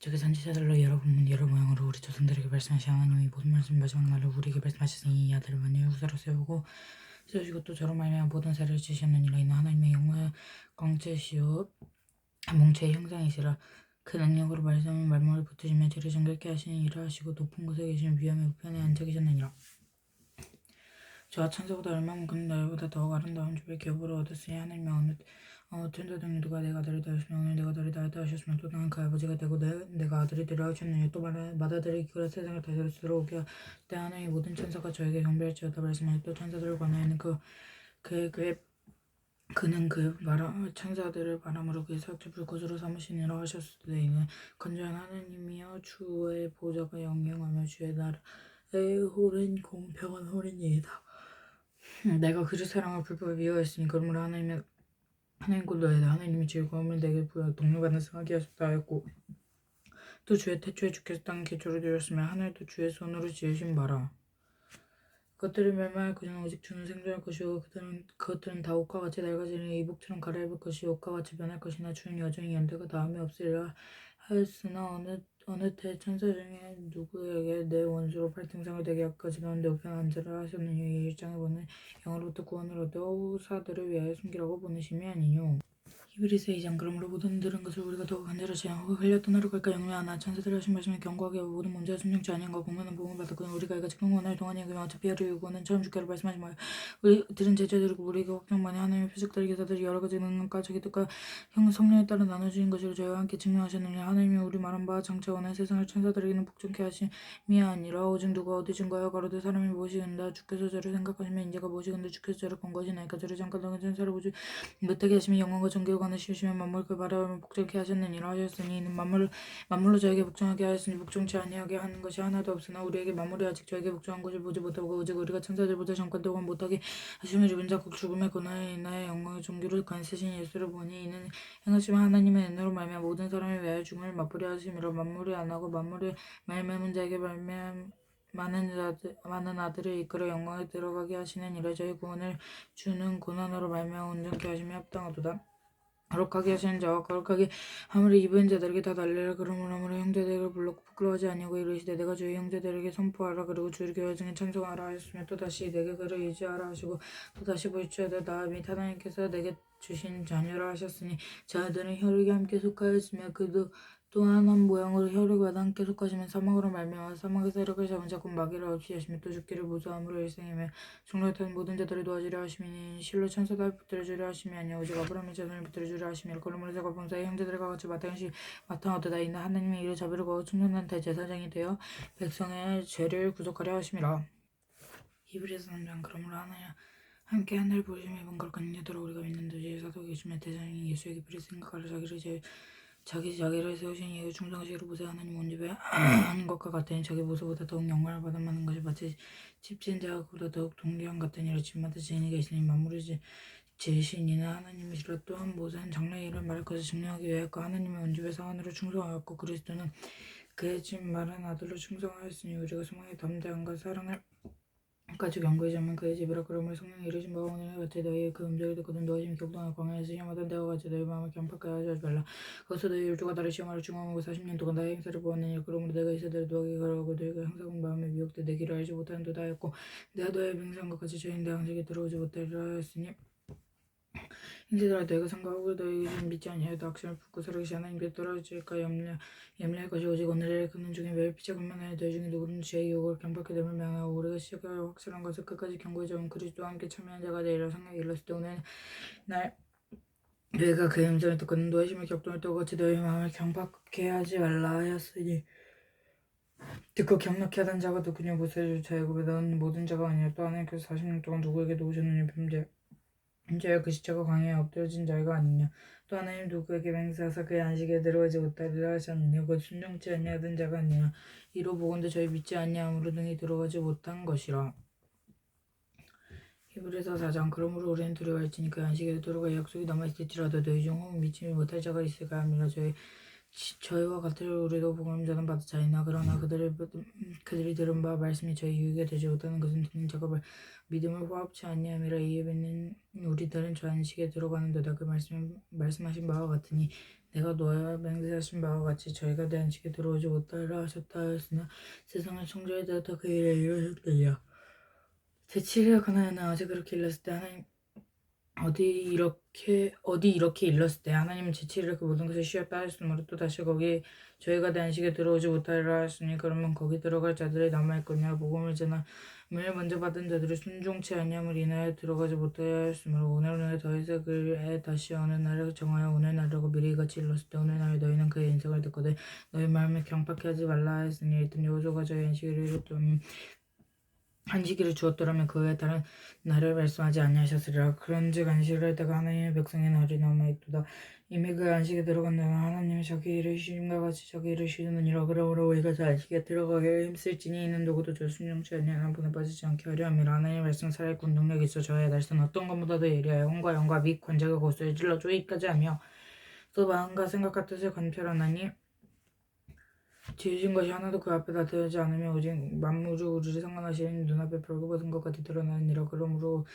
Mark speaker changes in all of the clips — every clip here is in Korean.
Speaker 1: 저기 선지자들로 여러 분문 여러 모양으로 우리 조상들에게 말씀하신 하나님이 모든 말씀 마지막 날로 우리에게 말씀하셨으니 이 아들을 만일 후사로 세우고 세우시고 또 저로 말미암아 모든 세를 주셨느니라. 이는 하나님의 영광체시오 몽체의 형상이시라. 그 능력으로 말씀은 말문을 붙으시며 죄를 정결케 하시는 일을 하시고 높은 곳에 계신 위엄의 우편에 앉아 계셨느니라. 저와 천사보다 얼마만큼 너희보다 더욱 아름다운 주의 기업으로 얻었으니 하나님의 어느 천사 중 누가 내가 아들이 되었으며 오늘 내가 아들이 되었다 하셨으면 또 나는 그 아버지가 되고 내가 아들이 되려 하셨느니 또 맏아들이 세상을 다스려 들어오게 할 때 하나님의 모든 천사가 저에게 경배할지어다 말씀하여 또 천사들을 관하여는 그는 천사들을 바람으로 그의 사역자 불꽃으로 삼으시니라 하셨을 때 이는 건전한 하나님이여 주의 보좌가 영영하며 주의 나라의 홀은 공평한 홀이니이다. 내가 그를 사랑을 불법에 미워했으니 그러므로 하나님 곧 너희다. 하나님이 즐거움을 내게 부여 동료받는 승하게 하셨다 하였고 또 주의 태초에 주께서 땅 기초를 두셨으며 하늘도 주의 손으로 지으신 바라. 그것들을 멸망할 것이나 오직 주는 생존할 것이요 그것들은 다 옷과 같이 낡아지니 이복처럼 갈아입을 것이요 옷과 같이 변할 것이나 주는 여정이 연대가 다음에 없으리라 하였으나 어느 때 천사 중에 누구에게 내 원수로 팔등상을 되게 할까지는 내 우편에 앉으라 하셨느니 이 일장에 보는 영으로부터 구원을 얻어 후사들을 위하여 숨기라고 보내심이 아니뇨. 히브리서 2장. 그러므로 모든 들은 것을 우리가 더욱 간절하지 않고 흘려 떠나려 갈까 영매하나 천사들이 하신 말씀에 경고하게 하고 모든 문제와 순종치 아니한가 공면은 복음을 받았거든 우리가 이같이 평온을 동안이 여기면 어차피 하루 요구는 처음 주께로 말씀하지 마요. 우리들은 제자들이고 우리에게 확정만이 하나님의 표적들 기사들이 여러 가지 능력과 자기 뜻과 성령에 따라 나눠주신 것으로 저희와 함께 증명하셨느니 하나님이 우리 말한 바 장차 오는 세상을 천사들에게는 복종케 하심이 아니라 오직 누가 어디 증거하여 가로되 사람이 무엇이 은다 주께서 저를 생각하시면 인자가 무엇이 근데 주께서 저를 권고하시나이까 저를 잠깐 동안 천사를 보지 못하게 하시면 영광과 존귀와 관을 씌우시면 만물 그 바라보면 복종케 하셨느니라 하셨으니 이는 만물로 저에게 복종하게 하였으니 복종치 아니하게 하는 것이 하나도 없으나 우리에게 만물이 아직 저에게 복종한 것을 보지 못하고 오직 우리가 천사들보다 잠깐 동안 못하게 하시며 죽은 자 곧 죽음의 고난에 인하여 영광의 존귀를 간쓰신 예수를 보니 이는 행하시면 하나님의 은혜로 말미암아 모든 사람을 위하여 죽음을 맛보려 하심이라. 만물이 안 하고 만물의 말미암은 자에게 많은 아들을 이끌어 영광에 들어가게 하시는 이라. 저희 구원을 주는 고난으로 말미암아 온전케 하심이 합당하도다. 거룩하게 하시는 자와 거룩하게 함을 입은 자들에게 다 달리라. 그러므로 형제들을 불렀고 부끄러워하지 아니하고 이르시되 내가 주의 형제들에게 선포하라. 그리고 주의 교회 중에 찬송하라 하였으며 또다시 내게 그를 의지하라 하시고 또다시 보시되 나 및 하나님께서 내게 주신 자녀라 하셨으니 자들은 혈육에 함께 속하였으며 그도 또한 한 모양으로 혈육과 함께 속하시면 사막으로 말미암아 사막의 세력을 잡은 자 곧 마귀를 없이 하시며 또 죽기를 무서함으로 일생이며 종로탄 모든 자들을 도와주려 하시니 실로 천사들 붙들어 주려 하심이 아니요 오직 아브라함의 자손을 붙들어 주려 하심이라. 그러므로 제가 범사의 형제들과 같이 마땅하도다. 이는 하나님이 이를 자비로고 충성난 대제사장이 되어 백성의 죄를 구속하려 하심이라. 히브리서 3장. 그러므로 함께 하늘을 보시며 이번 거룩한 인자들로 우리가 믿는 도시의 사도 계시며 대장인 예수에게 필히 생각하려 자기를 세우신 이유 충성하시기를 보세요. 하나님 온집에 하는 것과 같으니 자기 모습보다 더욱 영광을 받아 많은 것이 마치 집진 자가 그보다 더욱 동귀한 같으니라. 집마다 지인이 계시니 만물을 지으신 이는 하나님이시라. 또한 모세는 장래의 일을 말할 것을 증명하기 위하였고 하나님의 온집에서 하늘을 충성하였고 그리스도는 그의 집 말한 아들로 충성하였으니 우리가 소망의 담대함과 사랑을 가지고 연구해 자면 그의 집이라. 그러므로 성령이 이르신 바와 오늘 같이 너희의 그 음성을 듣거든 너희 격동한 광야에서 시험하던 때와 같이 너희 마음을 경박하게 하지 말라. 거기서 너희 율조가 다를 시험하러 중앙하고 40년 동안 나의 행사를 보았느니라. 그러므로 내가 이스라엘을 노하게 가라고 너희가 항상 마음에 미혹돼 내 길을 알지 못하는도다 하였고 내가 너의 맹세함과 같이 저희는 내 안식에 들어오지 못하리라 하였으니 형제들아 너희가 생각하고 너희 믿지 아니하여도 악심을 품고 살아계신 하나님께 떨어질까 염려할 것이 오직 오늘의 그는 중에 매일 피차가 만하여 너희 중에 누구든지 죄의 유혹을 경박하게 되면 명하고 우리가 시작하여 확실한 것을 끝까지 경고해 잡은 그리스도와 함께 참여한 자가 되리라. 성령이 일렀을 때 오늘 날 너희가 그의 음성을 듣고는 너의 심을 격동할 때와 같이 너희 마음을 경박케 하지 말라 하였으니 듣고 경락케 하던 자가 누구냐 모세를 자야곱에 낳은 모든 자가 아니라 또 하나님께서 40년 동안 누구에게 놓으셨느냐 범죄하여 그 시체가 광야에 엎드려진 자가 아니냐. 또 하나님 누구에게 맹세하사 그의 안식에 들어가지 못하리라 하셨느냐. 곧 순종치 아니하던 자가 아니냐. 이로 보건대 저희 믿지 아니함으로 등이 들어가지 못한 것이라. 히브리서 4장. 그러므로 우리는 두려워할지니 그 안식에 들어가 약속이 남아있을지라도 너희 중 혹 믿지 못할 자가 있을까 함이라. 저희와 같으려 우리도 복음을 전한 받은 자이나 그러나 그들이 들은 바 말씀이 저희 유익에 되지 못하는 것은 듣는 자가 믿음을 화합치 아니함이라. 이에 믿는 우리들은 저 안식에 들어가는도다. 그 말씀하신 바와 같으니 내가 노아와 맹세하신 바와 같이 저희가 내 안식에 들어오지 못하리라 하셨다 하였으나 세상을 창조에 대하여 그 일을 이루셨느니라. 제7일 가나안은 어제 그렇게 일렀을 때 하나님 어디 이렇게 일렀을 때 하나님은 제7일에 그 모든 것을 쉬었다 하였으므로 또 다시 거기 저희가 내 안식에 들어오지 못하리라 하였으니 그러면 거기 들어갈 자들이 남아있거냐 복음을 전함을 먼저 받은 자들이 순종치 아니함을 인하여 들어가지 못하여 하였으므로 오늘 더해서 그에 다시 어느 날을 정하여 오늘 날이라고 미리 이같이 일렀을 때 오늘 날에 너희는 그의 인색을 듣거든 너희 마음을 경박해 하지 말라 하였으니 이든 여호수아가 저희 안식일을 이뤘더니 안식일을 주었더라면 그 외에 다른 날을 말씀하지 아니하셨으리라. 그런즉 안식을 할 때가 하나님의 백성의 날이 남아있도다. 이미 그 안식에 들어간다면 하나님이 자기 일을 쉬심과 같이 자기 일을 쉬느니라. 그러므로 우리가 그 안식에 들어가게 힘쓸지니 이는 누구도 저 순종치 아니하는 분에 빠지지 않게 하려 함이라. 하나님의 말씀 살아있고 능력이 있어 저의 날선 어떤 것보다도 예리하여 혼과 영과 및 관절과 고소에 찔러 조이까지 하며 또 마음과 생각과 뜻을 관찰하나니 지으신 것이 하나도 그 앞에 나타나지 않으며 오직 만물을 우리를 상관하시는 눈앞에 벌거벗은 것 같이 드러나느니라. 그러므로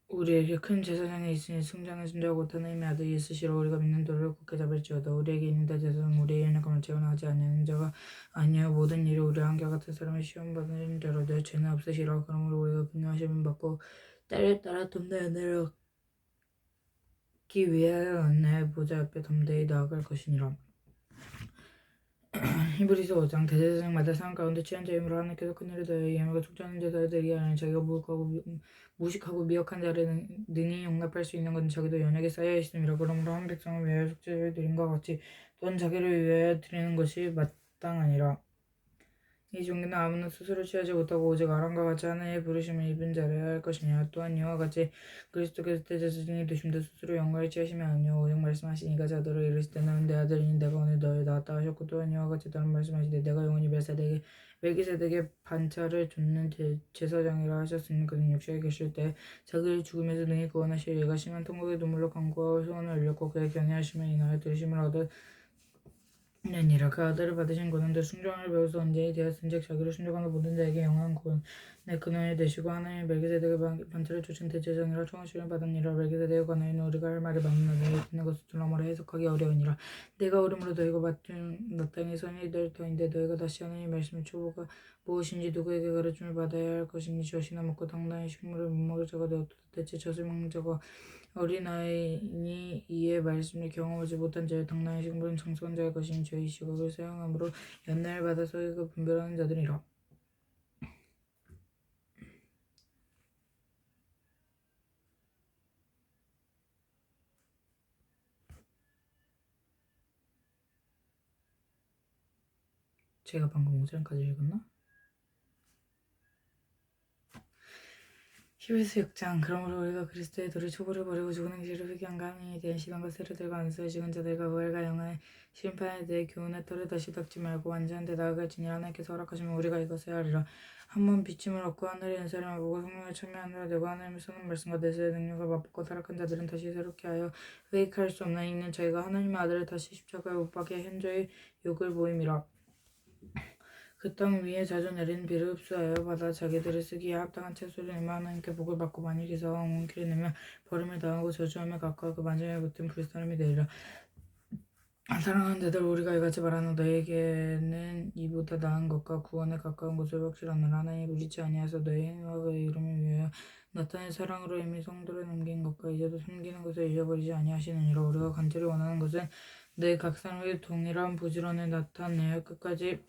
Speaker 1: 우리에게 큰 제사장이 있으니 승자는 존재하고 하나님의 아들이 있으시러 우리가 믿는 도를 굳게 잡을지어다. 우리에게 있는 제사장은 우리의 연약함을 재현하지 않는 자가 아니여 모든 일에 우리 한결같은 사람을 시험받는 자로 내 죄는 없으시라. 그러므로 우리가 분노하심을 받고 때를 따라 돕나여 내려기 위하여 내 보좌 앞에 담대히 나아갈 것이니라. 히브리서 5장 대제사장마다 상 가운데 취한 자임으로 하나님께서 큰일을 더하여 예물과 속죄하는 제사들이 아니라 자기가 무식하고 미혹한 자를 능히 용납할 수 있는 것은 자기도 연약에 쌓여 있음이라. 그러므로 한 백성을 위하여 속죄를 드림과 같이 또한 자기를 위하여 드리는 것이 마땅하니라. 이 종교는 아무나 스스로 취하지 못하고 오직 아론과 같이 하나님의 부르심을 입은 자를 할 것이니라. 또한 이와 같이 그리스도께서 대제사장이 되심도 스스로 영광을 취하시며 아니요 오직 말씀하시니가 자들을 이르실 때 너는 내 아들이니 내가 오늘 너를 낳았다 하셨고 또한 이와 같이 다른 말씀하시되 내가 영원히 멜기세덱의 반차를 좇는 제사장이라 하셨으니 그는 육체에 계실 때 자기를 죽음에서 능히 구원하실 이가 심한 통곡의 눈물로 간구하고 소원을 올렸고 그의 견해하심을 인하여 들으심을 얻어 아니라 그 아들을 받으신 고난도 순종을 배워서 언제에 되었은즉 자기를 순종하는 모든 자에게 영원한 구원의 근원이 되시고 하나님의 멜기세덱의 반차를 주신 대제사장이라 청하심을 받으니라. 멜기세덱에 관하여는 우리가 할 말이 많으나 너희 듣는 것을 둘러머리 해석하기 어려우니라. 내가 오름으로 너희가 맡은 마땅히 선이 될 터인데 너희가 다시 하나님의 말씀을 초보가 무엇인지 누구에게 가르침을 받아야 할 것인지 젖이나 먹고 당당히 식물을 못 먹을 자가 되었도다. 대체 젖을 먹는 자가 어린아이니 이에 말씀을 경험하지 못한 자여 당나의 식물은 장수한 자의 것이니 저희 시각을 사용함으로 연단을 받아서 그 분별하는 자들이라. 제가 방금 5장까지 읽었나? 히브리서 6장 그러므로 우리가 그리스도의 도를 초보를 버리고 죽은 행실을 회개한가 하느니에 대한 시간과 세를 들고 안수의 죽은 자들과 부활과 영원의 심판에 대해 교훈의 털을 다시 닦지 말고 완전한 데 나아갈지니 하나님께서 허락하시면 우리가 이것을 하리라. 한번 비침을 얻고 하늘의 은사를 보고 성령을 참여하느라 되고 하나님을 쓰는 말씀과 내세의 능력을 맛보고 타락한 자들은 다시 새롭게 하여 회개할 수 없나니 이는 저희가 하나님의 아들을 다시 십자가에 못 박게 현저히 욕을 보임이라. 그 땅 위에 자주 내리는 비를 흡수하여 받아 자기들을 쓰기에 합당한 채소를 내며 하나님께 복을 받고 만일 기사와 옹기를 내며 버림을 당하고 저주함에 가까워 그 만점에 붙은 불사람이 되리라. 사랑하는 자들 우리가 이같이 말하는 너에게는 이보다 나은 것과 구원에 가까운 것을 확실하노라. 하나님이 부리지 아니하사 너의 행위와 그의 이름을 위하여 나타낸 사랑으로 이미 성도를 남긴 것과 이제도 숨기는 것을 잊어버리지 아니하시느니라. 우리가 간절히 원하는 것은 내 각 사람에게 동일한 부지런을 나타내어 끝까지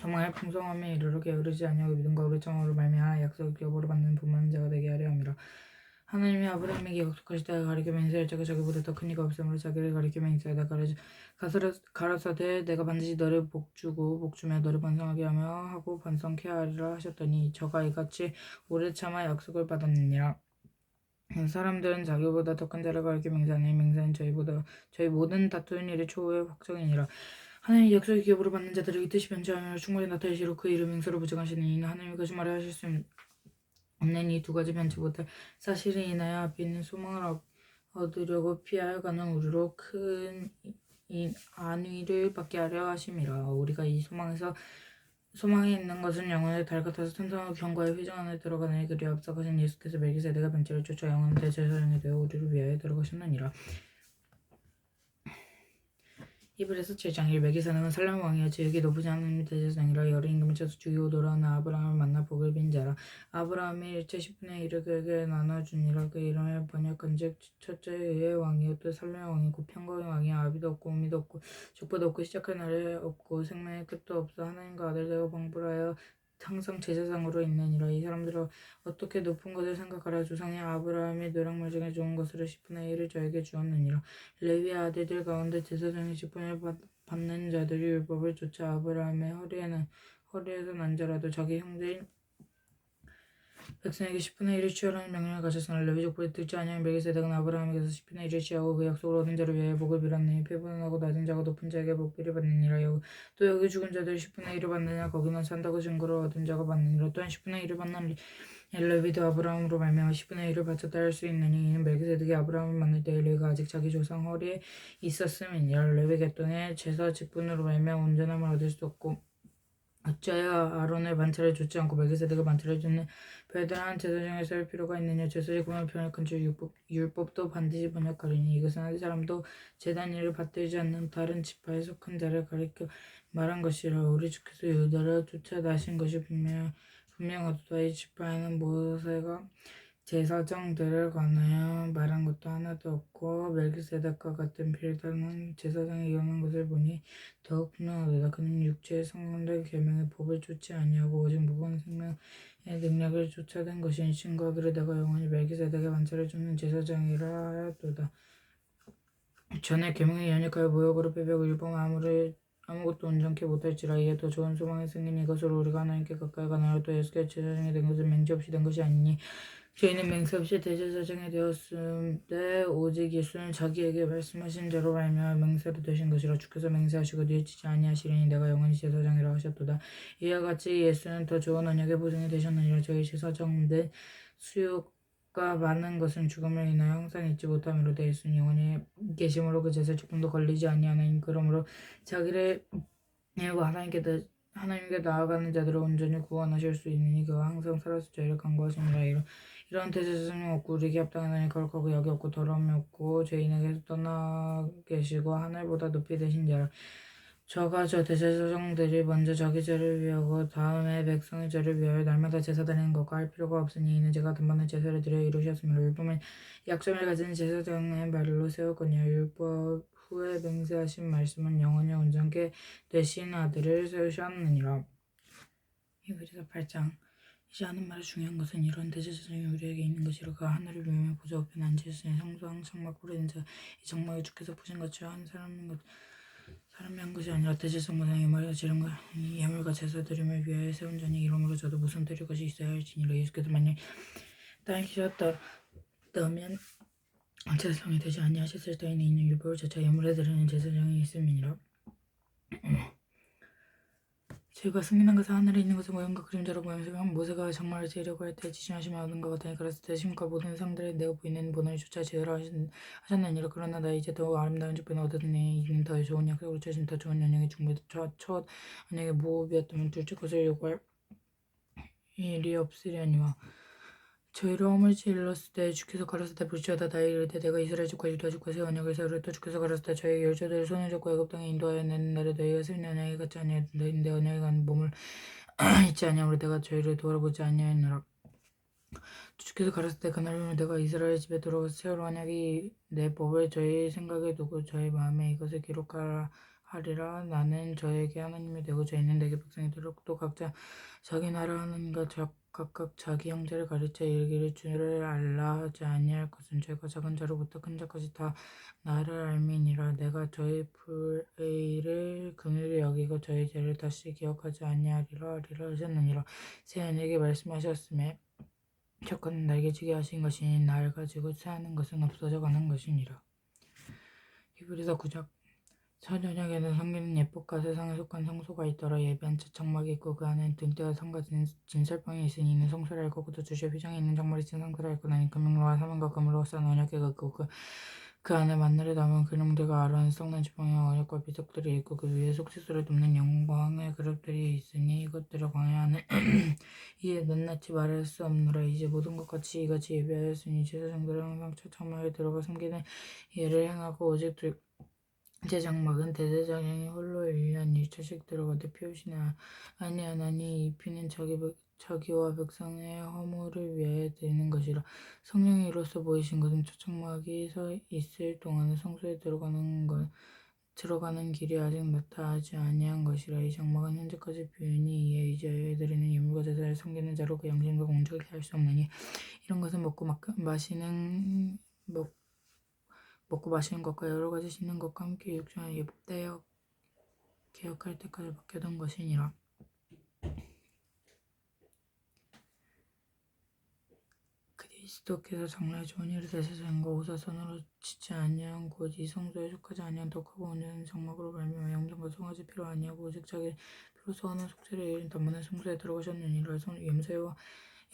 Speaker 1: 소망의 풍성함에 이르러 게으르지 아니하고 믿음과 우리 청으로 말미암아 약속의 기업으로 받는 분만한 자가 되게 하려 함이라. 하나님이 아브라함에게 약속하실 때 가리켜 맹세할 자가 자기보다 더 큰 이가 없으므로 자기를 가리켜 맹세하다 가라사대 내가 반드시 너를 복주고 복주며 너를 번성하게 하고 번성케 하리라 하셨더니 저가 이같이 오래 참아 약속을 받았느니라. 사람들은 자기보다 더 큰 자를 가리켜 맹세하니 맹세는 저희 모든 다투는 일이 초호의 확정이니라. 하나님이 약속의 기업으로 받는 자들에게 뜻이 변치하며 충분히 나타내시로 그 이름 맹세로 부정하시니 이는 하나님이 거짓말을 하실 수 없는 이 두 가지 변치 못할 사실을 인하여 앞에 있는 소망을 얻으려고 피하여 가는 우리로 큰 안위를 받게 하려 하심이라. 우리가 이 소망에 있는 것은 영혼의 달 같아서 천성의 경과의 회중 안에 들어가느니 그리 앞서가신 예수께서 멜기세덱의 반차를 쫓아 영원한 대제사장이 되어 우리를 위하여 들어가셨느니라. 히브리서 7장 1 멜기세덱은 살렘 왕이야 지극히 높으신 하나님의 대제사장이라 여러 임금을 쳐서 죽이고 돌아온 아브라함을 만나 복을 빈 자라. 아브라함이 일체 10분의 1을 그에게 나눠주니라. 그 이름을 번역한즉 첫째의 왕이요 또 살렘 왕이고 평강의 왕이야. 아비도 없고 우미도 없고 족보도 없고 시작할 날이 없고 생명의 끝도 없어 하나님과 아들 되고 방불하여 항상 제사장으로 있느니라. 이 사람들은 어떻게 높은 것을 생각하라. 조상의 아브라함이 노력물 중에 좋은 것으로 10분의 1을 저에게 주었느니라. 레위의 아들들 가운데 제사장의 직분을 받는 자들이 율법을 쫓아 아브라함의 허리에서 난 자라도 자기 형제인 백성에게 10분의 1을 취하라는 명령을 가졌으나 레위 족보를 듣지 아니한 멜기세덱은 아브라함에게서 10분의 1을 취하고 그 약속을 얻은 자를 위하여 복을 빌었느니 배분하고 낮은 자가 높은 자에게 복비를 받느니라. 또 여기 죽은 자들 10분의 1을 받느냐 거기는 산다고 증거를 얻은 자가 받느니라. 또한 10분의 1을 받는 레위도 아브라함으로 말미암아 10분의 1을 바쳤다 할 수 있느니 이는 멜기세덱이 아브라함을 만날 때에 레위가 아직 자기 조상 허리에 있었음이니라. 레위 계통의 제사 직분으로 말미암아 온전함을 얻을 수 없고 어찌하여 아론의 반차를 좇지 않고 멜기세덱의 반차를 좇는 별다른 제사장을 세울 필요가 있느냐. 제사 직분을 번역한 즉 율법도 반드시 번역하리니 이것은 한 사람도 제단 일을 받들지 않는 다른 지파에 속한 자를 가리켜 말한 것이라. 우리 주께서 유다를 쫓아나신 것이 분명하도다. 이 지파에는 모세가 제사장들을 관하여 말한 것도 하나도 없고 멜기세덱과 같은 별다른 제사장이 일어난 것을 보니 더욱 분명하도다. 그는 육체의 성공된 계명의 법을 쫓지 아니하고 오직 무거운 생명의 능력을 쫓아낸 것이니 증거하기를 내가 영원히 멜기세덱의 반차를 쫓는 제사장이라 하였도다. 전에 계명이 연약하여 모욕으로 패배하고 율법은 아무것도 온전케 못할지라. 이에 더 좋은 소망이 생긴 이것으로 우리가 하나님께 가까이 가나요. 또 예수께서 제사장이 된 것은 맹세 없이 된 것이 아니니 저희는 맹세 없이 대제사장이 되었음때 오직 예수는 자기에게 말씀하신 대로 말미암아 맹세로 되신 것이라. 주께서 맹세하시고 뉘우치지 아니하시리니 내가 영원히 제사장이라 하셨도다. 이와 같이 예수는 더 좋은 언약의 보증이 되셨느니라. 저희 제사장된 수요가 많은 것은 죽음을 인하여 항상 잊지 못함으로 되어 있으니 영원히 계심으로 그 제사 직분도 걸리지 아니하나니 그러므로 자기를 일과 하나님께 나아가는 자들을 온전히 구원하실 수 있느니 그가 항상 살아서 저희를 간구하시니라. 이런 대제사장이 없고 우리에게 합당하나니 거룩하고 약이 없고 더러움이 없고 죄인에게서 떠나 계시고 하늘보다 높이 되신 자라. 저가 저 대제사장들이 먼저 자기 죄를 위하고 다음에 백성의 죄를 위하여 날마다 제사 드리는 것과 할 필요가 없으니 이는 제가 단번에 제사를 드려 이루셨으므로 율법은 약점을 가진 제사장의 말로 세웠거니와 율법 후에 맹세하신 말씀은 영원히 온전케 되신 아들을 세우셨느니라. 히브리서 8장 이제 하는 말이 중요한 것은 이런 대제사장이 우리에게 있는 것이라. 그가 하늘을 비우며 보좌 앞에 앉으시니 성소한 장막 뿌리는 자 이 장막이 주께서 부신 것이 한 사람이 한 것이 아니라 대제사장보다 예물과 제사 드림을 위하여 세운 자니 이러므로 저도 무슨 드릴 것이 있어야 할지니라. 예수께서 만약 땅에 계셨다면 제사장이 되지 아니하셨을 때에는 이는 율법을 제차 예물에 드리는 제사장이 있음이니라. 저희가 승인한 것은 하늘에 있는 것을 모형과 그림자로 보면서 모세가 정말을 지으려고 할 때 지시하시면 얻은 것 같으니 그랬을 때 심과 모든 상들의 내가 보이는 본을 쫓아 지으라 하셨느니라. 그러나 나 이제 더 아름다운 직분을 얻었으니 이는 더 좋은 약속으로 주신 더 좋은 언약의 중보도 첫 언약의 모업이었다면 둘째 것을 요구할 일이 없으려니와. 저희를 허물지 일렀을 때 주께서 가라사대 불지어다 나에게 이르되 내가 이스라엘 집과 유다 집과 새 언약을 세우리라. 주께서 가라사대 저희 열조들을 손을 잡고 애굽 땅에 인도하여 내는 날에 너희가 세운 언약이 같지 아니하였는데 내 언약에 간 몸을 잊지 아니하므로 내가 저희를 돌아보지 아니하였노라. 주께서 가라사대 그날이면 내가 이스라엘 집에 돌아가서 세울 언약이 내 법을 저희 생각에 두고 저희 마음에 이것을 기록하리라. 나는 저에게 하나님이 되고 저희는 내게 백성이 되도록 또 각자 자기 나라 하나님과 각각 자기 형제를 가르쳐 이르기를 주를 알라 하지 아니할 것은 죄가 작은 자로부터 큰 자까지 다 나를 알미니라. 내가 저희 불의를 긍휼히 여기고 저희 죄를 다시 기억하지 아니하리라 하셨느니라. 새 언약에 말씀하셨음에 첫째는 날개지게 하신 것이니 날 가지고 취하는 것은 없어져 가는 것이니라. 히브리서 9장 첫 언약에는 섬기는 예법과 세상에 속한 성소가 있더라. 예배한 첫 장막이 있고 그 안에는 등대와 상과 진설방이 있으니 이는 성소를 알고 또 주시의 휘장에 있는 장막이 친 성소를 알고 나니 금융로와 사면과 금으로 쌓은 언약궤가 있고 그 안에 만날에 담은 그림들과 아론의 썩는 지팡이와 언약과 비석들이 있고 그 위에 속죄소를 돕는 영광의 그릇들이 있으니 이것들을 광야하는 이에 낱낱이 말할 수 없노라. 이제 모든 것 같이 이같이 예배하였으니 제사장들은 항상 첫 장막에 들어가 섬기는 예를 행하고 오직 제 장막은 대제사장이 홀로 1년 1차씩 들어가되 피우시나 아니하나니 이 피는 자기와 백성의 허물을 위하여 드리는 것이라. 성령이 이로써 보이신 것은 첫 장막이 서 있을 동안에 성소에 들어가는 길이 아직 나타나지 아니한 것이라. 이 장막은 현재까지 비우니 이에 이제 드리는 예물과 제사를 섬기는 자로 그 양심과 공적을 할 수 없나니 이런 것은 먹고 마시는 것과 여러 가지 씻는 것과 함께 육중한 예법되어 개혁할 때까지 맡겨둔 것이니라. 그리스도께서 장래에 좋은 일을 대제사장과 오사선으로 짓지 아니한 곧 이 성소에 속하지 아니한 독하고 온전한 장막으로 말미암아 영생과 송아지 피로 아니하고 오직 자기 피로써 하는 속죄를 이룬 단번에 성소에 들어가셨느니라.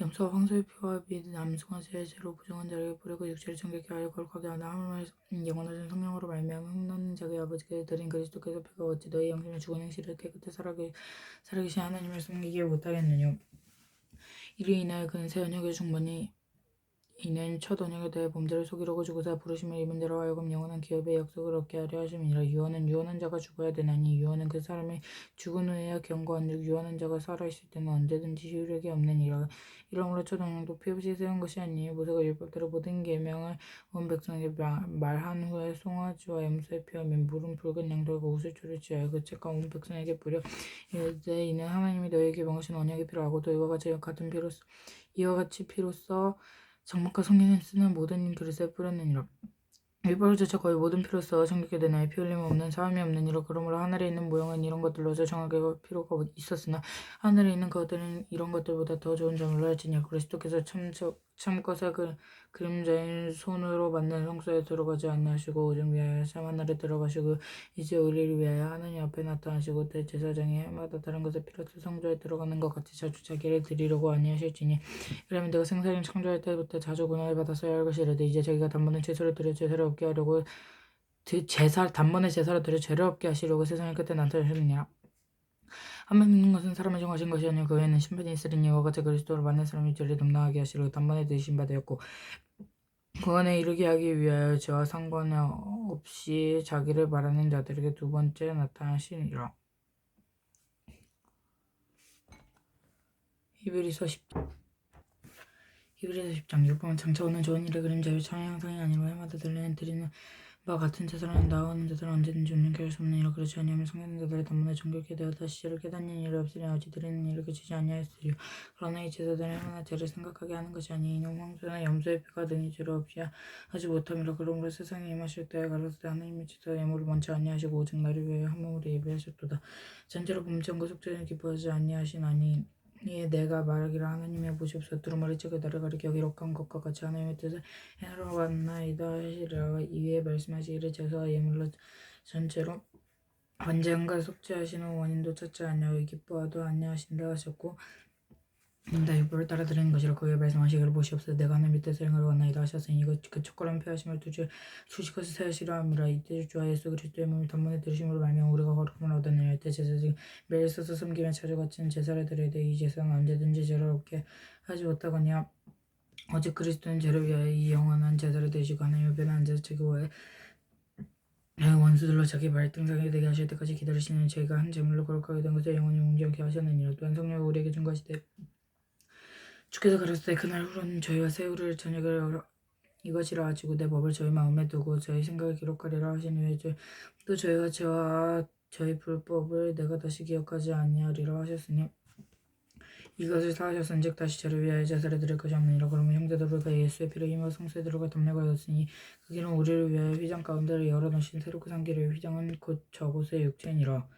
Speaker 1: 염소와 황소의 피와 및 남송아지의 죄로 부정한 자에게 뿌리고 육체를 정결케 하여 거룩하게 하나 하물며 영원하신 성령으로 말미암아 흠없는 자기 아버지께 드린 그리스도께서 피가 어찌 너희 양심의 죽은 행실을 깨끗해 살아계신 하나님을 섬기게 못하겠느냐. 이를 인하여 그는 새 언약의 중보니 이는 첫 언약에 대해 범죄를 속이려고 죽으사 부르심을 입은 자로 하여금 영원한 기업의 약속을 얻게 하려 하심이니라. 유언한 자가 죽어야 되나니 유언은 그 사람이 죽은 후에야 경고한즉 유언한 자가 살아있을 때는 언제든지 효력이 없느니라. 이러므로 첫 언약도 피 없이 세운 것이 아니니 모세가 율법대로 모든 계명을 온 백성에게 말한 후에 송아지와 염소의 피와 물은 붉은 양털과 우슬초를 취하여 그 책과 온 백성에게 뿌려 이르되 이는 하나님이 너희에게 명하신 언약의 피로 하고 이와 같이 피로써 장막과 성경에 쓰는 모든 그릇에 뿌렸느니라. 율법을 제쳐 거의 모든 피로써 정결케 되나니 피 흘림 없는 사함이 없느니라. 그러므로 하늘에 있는 모형은 이런 것들로서 정하게 필요가 있었으나 하늘에 있는 것들은 이런 것들보다 더 좋은 점을 할지니 그리스도께서 참것의 그림자인 손으로 만든 성소에 들어가지 아니하시고 오직 위하여 참 하늘에 들어가시고 이제 우리를 위하여 하나님 앞에 나타나시고 대제사장이 해마다 다른 것을 피로써 성소에 들어가는 것 같이 자주 자기를 드리려고 아니하실지니 그러면 내가 생사를 창조할 때부터 자주 고난을 받았어야 할 것이라도 이제 자기가 단번에 제사를 드려 죄를 없게 하려고 단번에 제사를 드려 죄를 없게 하시려고 세상의 끝에 나타나셨느냐. 한번 믿는 것은 사람을 정하신 것이 아니요 그 외에는 심판이 있으리니 이와 같이 그리스도를 만난 사람이 죄를 담당하게 하시려고 단번에 드리신 바 되었고 구원에 이르게 하기 위하여 죄와 상관없이 자기를 바라는 자들에게 두 번째 나타나시니라. 히브리서 10장 율법은 장차 오는 좋은 일의 그림자요 참의 형상이 아니라 해마다 드리는 바와 같은 제사로는 나아오는 자들은 언제든지 온전케 할 수 없는 이라. 그렇지 아니하면 성경된 자들이 단번에 정결케 되어 다시 죄를 깨닫는 일이 없으니 어찌 드리는 일을 그치지 아니하였으리요. 그러나 이 제사들은 해마다 죄를 생각하게 하는 것이 아니니 황소나 염소의 피가 등이 죄를 없이 하지 못함이라. 그러므로 세상에 임하실 때에 가로되 하나님의 제사 예물을 원치 아니하시고 오직 나를 위하여 한 몸으로 예배하셨도다. 전제로 범죄함과 속죄는 기뻐하지 아니하시나니 이에 내가 말하기를 하나님의 보시옵소서 두루마리 책에 나를 가리켜 기록한 것과 같이 하나님의 뜻을 행하러 왔나이다 하시리라. 이에 말씀하시기를 제사와 예물로 전체로 번제함과 속죄하시는 원인도 찾지 아니하여 기뻐하도 아니하신다 하셨고 다 율법을 따라 드리는 것이라. 그에 말씀하시기를 보시옵소서 내가 하나님의 뜻을 행하러 왔나이다 하셨으니 그 촉걸한 패하심을 수식것을 세하시려 함이라. 이때 주와 예수 그리스도의 몸을 단번에 들으심으로 말미암아 우리가 거룩함을 얻었느니라. 이때 제사장이 매일 서서 섬기며 자주 갇힌 제사를 드려야 돼. 이 제사는 언제든지 죄를 없게 하지 못하거니와 오직 그리스도는 죄를 위하여 이 영원한 제사를 드시고 하나님 앞에 앉아서 자기와의 원수들로 자기 발등상에 되게 하실 때까지 기다리시는 저희가 한 제물로 거룩하게 된 것을 영원히 온전케 하셨느니라. 또한 성령을 우리에게 준 것이되 주께서 가라사대 그날 후로는 저희와 새우를 저녁을 이것이라 하시고 내 법을 저희 마음에 두고 저희 생각을 기록하리라 하신 후에 또 저희가 죄와 저희 불법을 내가 다시 기억하지 아니하리라 하셨으니 이것을 사하셨은즉 다시 저를 위하여 제사를 드릴 것이 없느니라. 그러면 형제들 우리가 예수의 피로 힘과 성소에 들어가 담례가 되었으니 그 길은 우리를 위하여 휘장 가운데를 열어놓으신 새롭게 산 길이요 휘장은 곧 저곳의 육체니라.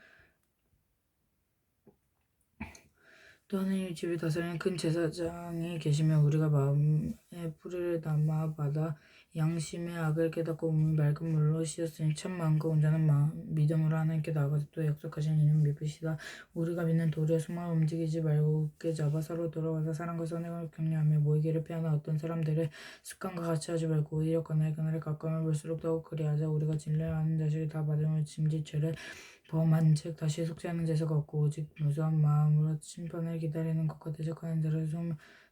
Speaker 1: 또 하나님의 집을 다스리는 큰 제사장이 계시며 우리가 마음의 뿌리를 담아 받아 양심의 악을 깨닫고 몸을 맑은 물로 씻었으니 참 마음과 온전한 믿음으로 하나님께 나아가서 또 약속하신 이는 믿으시다. 우리가 믿는 도리에 숨어 움직이지 말고 굳게 잡아 서로 돌아와서 사랑과 선행을 격려하며 모이기를 피하는 어떤 사람들의 습관과 같이 하지 말고 오히려 그날에 가까움을 볼수록 더욱 그리하자. 우리가 진리를 아는 자식이 다 받음을 짐짓 죄를 범한즉 다시 속죄하는 제사가 없고 오직 무수한 마음으로 심판을 기다리는 것과 대적하는 자를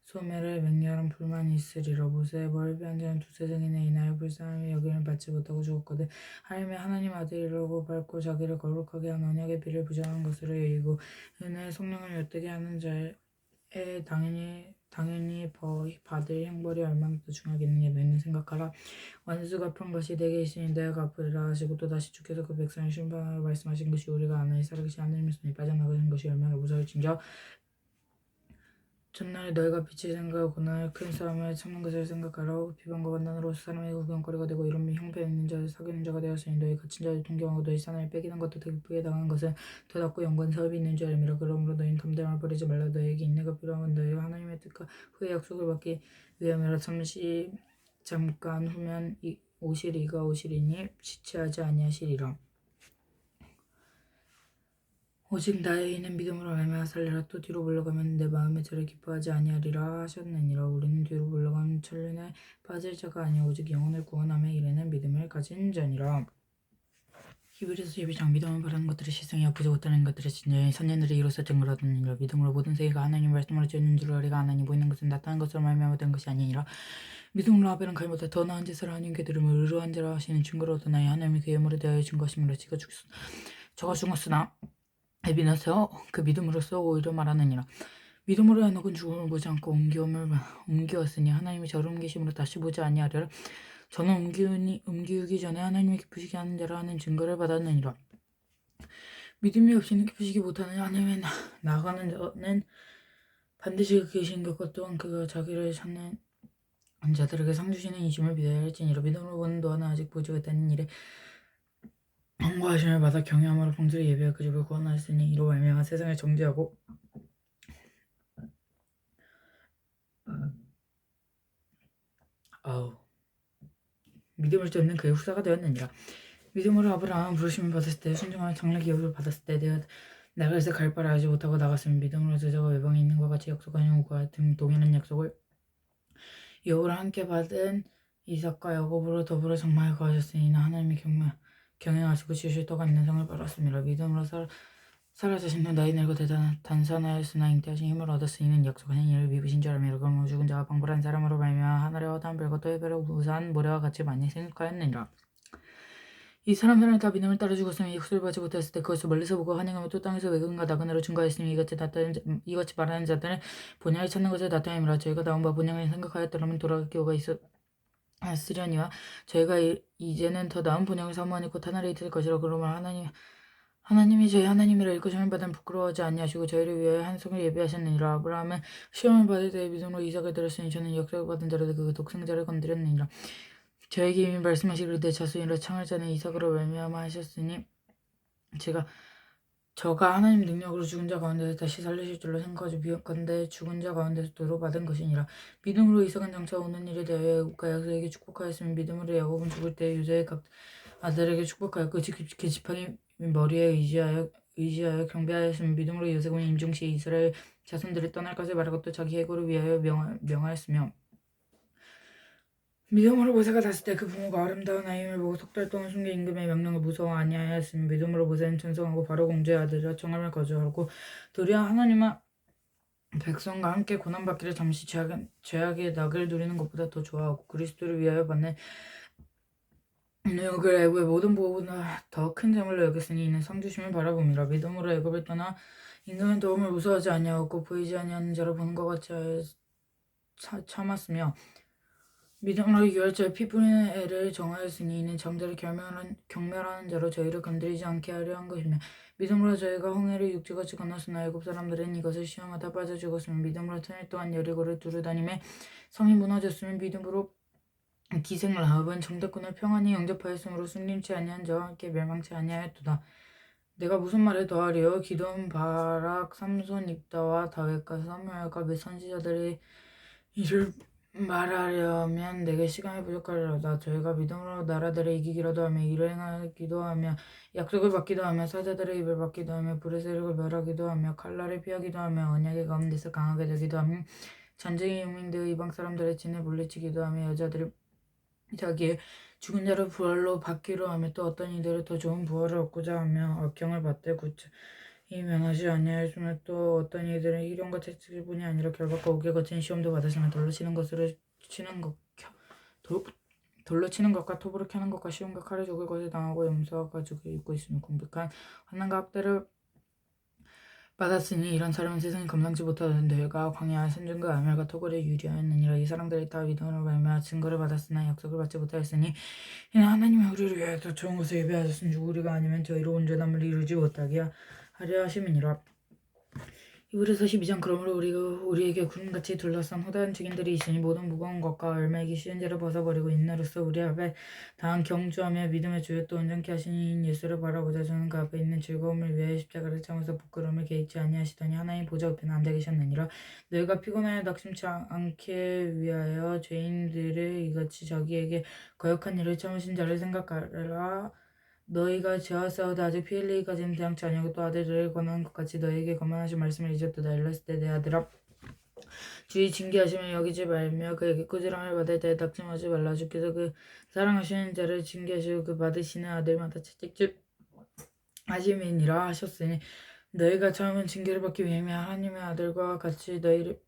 Speaker 1: 소매를 맹렬한 불만이 있으리라. 모세의 벌을 빼앗은 자는 두세 증인에 인하여 불쌍함이 여김을 받지 못하고 죽었거든. 하나님 아들이라고 밟고 자기를 거룩하게 한 언약의 피를 부정한 것으로 여기고 은혜의 성령을 엿되게 하는 자의 당연히 받을 형벌이 얼마나 더 중하겠느냐. 너희는 생각하라. 원수 갚은 것이 내게 있으니 내가 갚으리라 하시고 또 다시 주께서 그 백성을 심판하여 말씀하신 것이 우리가 아나니 살아계신 하나님의 손에 빠져나가는 것이 얼마나 무서울진저. 첫날에 너희가 빛을 생각하고 고난을 큰 싸움을 참는 것을 생각하라. 비방과 반란으로 사람의 구경거리가 되고 이런 형편 있는 자를 사귀는 자가 되었으니 너희 갇힌 자를 동경하고 너희 사람을 빼기는 것도 기쁘게 당하는 것은 더 낫고 영광 사업이 있는 줄 알미라. 그러므로 너희는 담대함을 버리지 말라. 너희에게 인내가 필요하면 너희가 하나님의 뜻과 후의 약속을 받기 위함이라. 잠깐 후면 오시리니 지체하지 아니하시리라. 오직 나의 이는 믿음으로 말미암아 살리라. 또 뒤로 물러가면 내 마음에 저를 기뻐하지 아니하리라 하셨느니라. 우리는 뒤로 물러가면 천륜에 빠질 자가 아니오 오직 영혼을 구원함에 이르는 믿음을 가진 자니라. 히브리서 12장. 믿음을 바라는 것들이 실상이요 보지 못하는 것들이 진정히 선년들이 이로써 증거하느니라. 믿음으로 모든 세계가 하나님 말씀으로 지어진 줄 우리가 아나니 보이는 것은 나타난 것으로 말미암아 된 것이 아니니라. 믿음으로 아벨은 가인보다 더 나은 제사를 하나님께 드림을 의로한 자라 하시는 증거로 얻으나니 하나님이 그의 예물에 대하여 증거하심으로 저가 죽었으나 에비나서 그 믿음으로써 오히려 말하느니라. 믿음으로 에녹은 죽음을 보지 않고 옮기었으니 하나님이 저를 옮기심으로 다시 보지 아니하리라. 저는 옮기우기 전에 하나님이 기쁘시게 하는 자라 하는 증거를 받았느니라. 믿음이 없이는 기쁘시게 못하는 하나님의 나아가는 자는 반드시 계신 것과 또한 그가 자기를 찾는 자들에게 상 주시는 이심을 믿어야 할지니라. 믿음으로 보는 너는 아직 보지 못하는 일에 경고하심을 받아 경외함으로 평소에 예배할 그 집을 구원하였으니 이로 말미암아 세상을 정죄하고 믿음을 쫓는 그의 후사가 되었느니라. 믿음으로 아브라함은 부르심을 받았을 때 순종하여 장래 기업을 받았을 때 내가 나갈새 갈 바를 알지 못하고 나갔으면 믿음으로 저자가 외방에 있는 것 같이 약속한 형과 같은 동일한 약속을 여호와를 함께 받은 이삭과 야곱으로 더불어 장막에 거하셨으니 하나님이 경영하시고 지으실 터가 있는 성을 바랐습니다. 믿음으로 사라 자신도 나이 늙고 단산하였으나 잉태하신 힘을 얻었으니 이는 약속하신 이를 미부신 줄 알미라. 그러므로 죽은 자와 방불한 사람으로 말미암아 하늘의 허다한 별과 또 해변의 무사한 모래와 같이 많이 생육하였느니라. 이 사람들은 다 믿음을 따라 죽었으니 약속을 받지 못했을 때 그것을 멀리서 보고 환영하며 또 땅에서 외근과 나그네로 증거하였으니 이같이 말하는 자들은 본향을 찾는 것을 나타내미라. 저희가 나온 바 본향을 생각하였더라면 돌아갈 기호가 있으려니와 저희가 이제는 더 나은 본향을 사모하니 곧 하늘에 있을 것이라. 그러므로 하나님이 저희 하나님이라 일것임을 받은 부끄러워하지 아니하시고 저희를 위하여 한 성을 예비하셨느니라. 아브라함은 시험을 받을 때에 믿음으로 이삭을 드렸으니 저는 약속을 받은 자로 그 독생자를 건드렸느니라. 저에게 이미 말씀하시기를 내 자손이라 창을 짜는 이삭으로 말미암아 하셨으니 저가 하나님 능력으로 죽은 자 가운데서 다시 살리실 줄로 생각하지 비건대 죽은 자 가운데서 도로 받은 것이니라. 믿음으로 이삭은 장차 오는 일에 대하여 야곱에게 축복하였으며 믿음으로 야곱은 죽을 때 유다의 각 아들에게 축복하였고 그 지팡이 머리에 의지하여 경배하였으며 믿음으로 요셉은 임종시에 이스라엘 자손들이 떠날 것을 바라고 또 자기 해고를 위하여 명하였으며 믿음으로 모세가 დას을 때 그 부모가 아름다운 아임을 보고 석 달 동안 숨겨 임금의 명령을 무서워 아니하였으며 믿음으로 모세는 천성하고 바로 공주의 아들이라 청함을 거주하고 도리어 하나님과 백성과 함께 고난받기를 잠시 죄악의 낙을 누리는 것보다 더 좋아하고 그리스도를 위하여 받는 능력을 애굽의 모든 보호보다 더 큰 재물로 여겼으니 이는 상주심을 바라봅니다. 믿음으로 애굽을 떠나 임금의 도움을 무서워하지 아니하고 보이지 아니하는 자로 보는 것 같이 참았으며 믿음으로 유월절 피 뿌리는 애를 정하였으니 이는 장자를 경멸하는 자로 저희를 건드리지 않게 하려 한 것이며 믿음으로 저희가 홍해를 육지같이 건넜으나 애굽 사람들은 이것을 시험하다 빠져 죽었으며 믿음으로 천일 동안 여리고를 두루다니며 성이 무너졌으며 믿음으로 기생 라합은 정대꾼을 평안히 영접하였으므로 숨김치 아니한 자와 함께 멸망치 아니하였도다. 내가 무슨 말을 더하리요? 기드온 바락 삼손 입다와 다윗과 사무엘과 몇 선지자들의 일을 말하려면 내게 시간이 부족하리로다. 저희가 믿음으로 나라들을 이기기라도 하며 일을 행하기도 하며 약속을 받기도 하며 사자들의 입을 받기도 하며 불의 세력을 멸하기도 하며 칼날을 피하기도 하며 언약의 가운데서 강하게 되기도 하며 전쟁에 용맹되어 이방 사람들의 진을 물리치기도 하며 여자들이 자기의 죽은 자를 부활로 받기로 하며 또 어떤 이들은 더 좋은 부활을 얻고자 하며 악경을 받되 구이 면하지 아니하였으며 또 어떤 이들은 희롱과 채찍뿐이 아니라 결박과 옥에 거친 시험도 받으시며 돌로 치는 것과 톱으로 캐는 것과 시험과 칼에 죽을 것을 당하고 염소와 가죽을 입고 있으며 궁핍한 환난과 학대를 받았으니 이런 사람은 세상에 감당치 못하던 뇌가 광야 산중과 아멜과 토굴에 유리하였느니라. 이 사람들이 다 믿음으로 말미암아 증거를 받았으나 약속을 받지 못하였으니 이는 하나님이 우리를 위하여 더 좋은 것을 예비하셨으니 우리가 아니면 저희로 온전함을 이루지 못하게 하려 하심이니라. 히브리서 12장 그러므로 우리에게 구름같이 둘러싼 허다한 증인들이 있으니 모든 무거운 것과 얼매기 쉬운 죄를 벗어버리고 인내로써 우리 앞에 다한 경주하며 믿음의 주에 또 온전케 하신 이인 예수를 바라보자. 저는 그 앞에 있는 즐거움을 위하여 십자가를 참아서 부끄러움을 개의치 아니하시더니 하나님 보좌 우편에 앉아 계셨느니라. 너희가 피곤하여 낙심치 않게 위하여 죄인들을 이같이 자기에게 거역한 일을 참으신 자를 생각하라. 너희가 죄와 싸우다 아직 피 흘리기까지는 대항치 아니하고 또 아들들을 권하는 것 같이 너희에게 거만하신 말씀을 잊었도다. 일렀을 때 내 아들아 주의 징계하시면 여기지 말며 그에게 꾸지람을 받을 때 낙심하지 말라. 주께서 그 사랑하시는 자를 징계하시고 그 받으시는 아들마다 채찍질 하심이니라 하셨으니 너희가 처음은 징계를 받기 위함에 하나님의 아들과 같이 너희를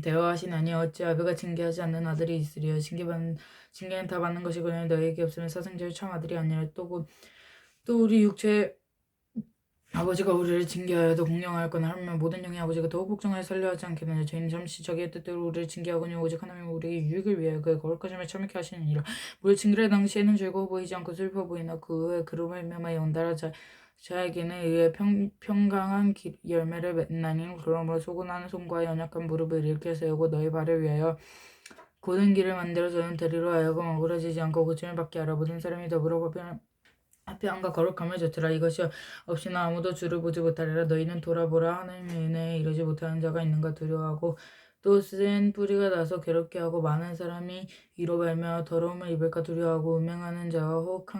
Speaker 1: 대화하시나니 어찌 아버가 징계하지 않는 아들이 있으리요. 징계는 다 받는 것이거늘 너희에게 없으면 사생자의 참 아들이 아니라 또 우리 육체의 아버지가 우리를 징계하여도 공경하였거나 하면 모든 영의 아버지가 더욱 복종하여 살려하지 않겠느냐. 저희는 잠시 자기의 뜻대로 우리를 징계하거니 오직 하나님은 우리에게 유익을 위하여 그의 거룩하심을 참게 하시느니라. 우리 징계를 당시에는 즐거워 보이지 않고 슬퍼 보이나 그 후에 그로 말미암아 연달아 자에게는 의의 평강한 열매를 맺나니 그러므로 소근한 손과 연약한 무릎을 일으켜 세우고 너희 발을 위하여 고든 길을 만들어 저는 대리로 하여금 억울해지지 않고 고침을 받게 하라. 모든 사람이 더불어 화평과 거룩함을 줬더라. 이것이 없이는 아무도 주를 보지 못하리라. 너희는 돌아보라. 하나님의 은혜에 이르지 못하는 자가 있는가 두려워하고 또 센 뿌리가 나서 괴롭게 하고 많은 사람이 이로 말미암아 더러움을 입을까 두려워하고 음행하는 자와 혹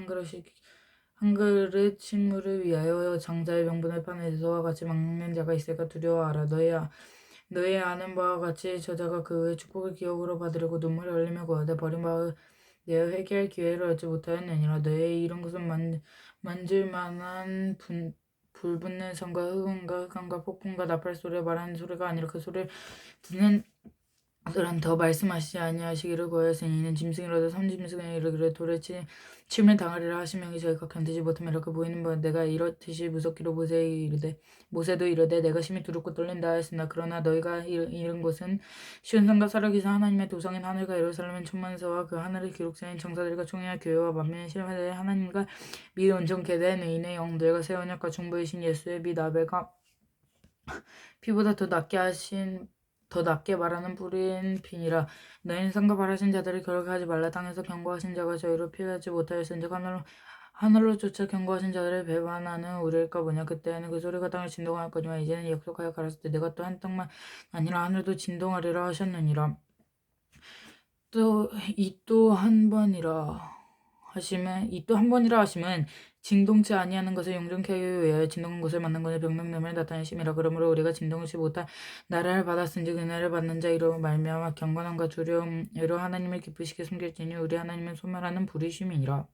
Speaker 1: 한 그릇 식물을 위하여 장자의 명분을 파는 에서와 같이 막는 자가 있을까 두려워하라. 너희 아는 바와 같이 저자가 그의 축복을 기업으로 받으려고 눈물을 흘리며 구하되 버린 바와 내어 회개할 기회를 얻지 못하였느니라. 너의 이런 것은 만질 만한 불붙는 성과 흑음과 흑암과 폭풍과 나팔 소리와 말하는 소리가 아니라 그 소리를 듣는 그들은 더 말씀하시지 아니하시기를 구하였으니 이는 짐승이라도 삼짐승에 이르기를 돌에 침을 당하리라 하시명이 저희가 견디지 못하며 그 보이는 바 내가 이렇듯이 무섭기로 모세도 이르되 내가 심히 두렵고 떨린다 하였으나 그러나 너희가 이른 곳은 쉬운 산과 살아계신 하나님의 도성인 하늘과 예루살렘은 천만세와 그 하늘의 기록세인 정사들과 총회와 교회와 만민의 실마들의 하나님과 미 온전케 된 의인의 영들과 새 언약과 중보이신 예수의 미 나베가 피보다 더 낫게 말하는 뿌린 비니라. 너희는 상과 바라신 자들을 결박하지 말라. 땅에서 경고하신 자가 저희로 피하지 못하였은즉 하늘로 쫓아 경고하신 자들을 배반하는 우리일까 보냐. 그때에는 그 소리가 땅을 진동할 거지만 이제는 약속하여 가라사대 때 내가 또한 땅만 아니라 하늘도 진동하리라 하셨느니라. 이 또 한 번이라 하심은 진동치 아니하는 것을 용종케 하기 위하여 진동한 것을 만든 것을 병명됨을 나타내심이라. 그러므로 우리가 진동치 못한 나라를 받았은즉 은혜를 받는 자이로 말미암아 경건함과 두려움으로 하나님을 기쁘시게 숨길지니 우리 하나님은 소멸하는 불이심이니라.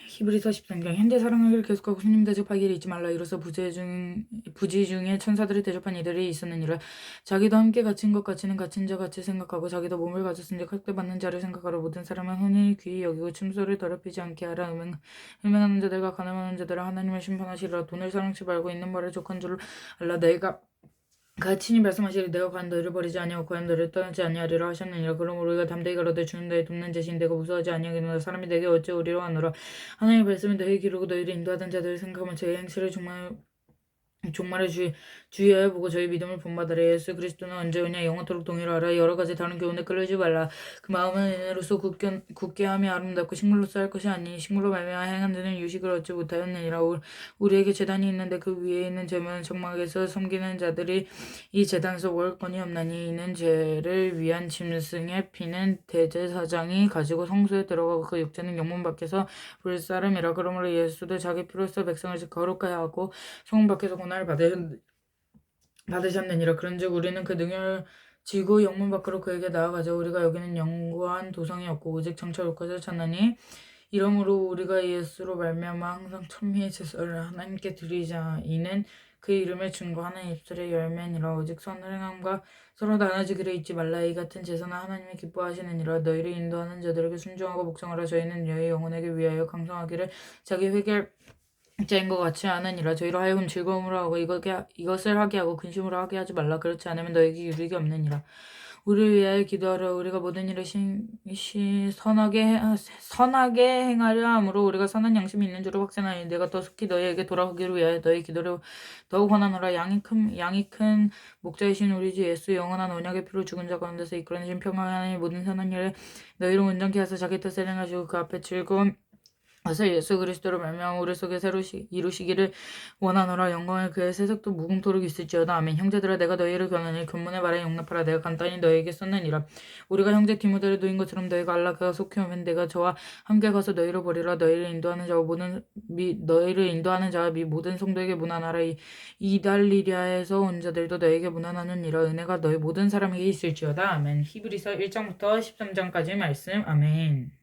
Speaker 1: 히브리서 13장 현대 사랑하기를 계속하고 손님 대접하기를 잊지 말라. 이로써 부지 중에 천사들을 대접한 이들이 있었느니라. 자기도 함께 갇힌 것 같이는 갇힌 자 같이 생각하고 자기도 몸을 가졌은즉 학대받는 자를 생각하라. 모든 사람은 흔히 귀히 여기고 침소를 더럽히지 않게 하라. 음행하는 자들과 가늠하는 자들을 하나님을 심판하시리라. 돈을 사랑치 말고 있는 말을 족한 줄 알라. 내가 친히 말씀하시기를 내가 과연 너희를 버리지 아니하고 과연 너희를 떠나지 아니하리라 하셨느니라. 그러므로 우리가 담대히 가로되 주는 너희 돕는 자신 내가 무서워하지 아니하겠노라. 사람이 내게 어찌 오리로 하노라. 하나님의 말씀이 너희 기르고 너희를 인도하던 자들을 생각하면 저희 행실을 종말에 주의하여 보고 저희 믿음을 본받으라. 예수 그리스도는 언제 오냐 영원토록 동일하라. 여러 가지 다른 교훈에 끌리지 말라. 그 마음은 은혜로서 굳게 함이 아름답고 식물로서 할 것이 아니니 식물로 말미암아 행한 자는 유식을 얻지 못하였느니라. 우리에게 제단이 있는데 그 위에 있는 제물은 정막에서 섬기는 자들이 이 제단에서 먹을 건이 없나니 이는 죄를 위한 짐승의 피는 대제사장이 가지고 성소에 들어가고 그 육체는 영문 밖에서 불사름이라. 그러므로 예수도 자기 피로써 백성을 거룩하게 하고 성문 밖에서 고난을 받으셨느니라. 그런즉 우리는 그 능혈 지구 영문 밖으로 그에게 나아가자. 우리가 여기는 영구한 도성이 없고 오직 장차 올 것을 찾나니 이러므로 우리가 예수로 말미암아 항상 천미의 제사를 하나님께 드리자. 이는 그 이름을 증거하는 입술의 열매니라. 오직 선을 행함과 서로 나눠주기를 잊지 말라. 이 같은 제사는 하나님이 기뻐하시느니라. 너희를 인도하는 자들에게 순종하고 복종하라. 저희는 너희 영혼에게 위하여 강성하기를 자기 회개할 자인 것 같이 하느니라. 저희로 하여금 즐거움으로 하고 이것을 하게 하고 근심으로 하게 하지 말라. 그렇지 않으면 너에게 유익이 없느니라. 우리를 위하여 기도하라. 우리가 모든 일을 선하게 행하려 함으로 우리가 선한 양심이 있는 줄을 확신하니 내가 더 속히 너희에게 돌아오기를 위하여 너희 기도를 더욱 권하노라. 양이 큰 목자이신 우리 주 예수 영원한 언약의 피로 죽은 자 가운데서 이끌어내신 평강의 하나님 모든 선한 일에 너희를 온전케 하사 자기 뜻을 행하시고 그 앞에 즐거운 것을 예수 그리스도로 말미암아 우리 속에 새로 이루시기를 원하노라. 영광의 그의 세속도 무궁토록 있을지어다. 아멘. 형제들아 내가 너희를 권하니 근문의 말에 용납하라. 내가 간단히 너희에게 썼느니라. 우리가 형제 디모데를 놓인 것처럼 너희가 안락하가 속히 오면 내가 저와 함께 가서 너희를 보리라. 너희를 인도하는 자와 및 모든 성도에게 문안하라. 이달리랴에서 온 자들도 너희에게 문안하느니라. 은혜가 너희 모든 사람에게 있을지어다. 아멘. 히브리서 1장부터 13장까지 말씀. 아멘.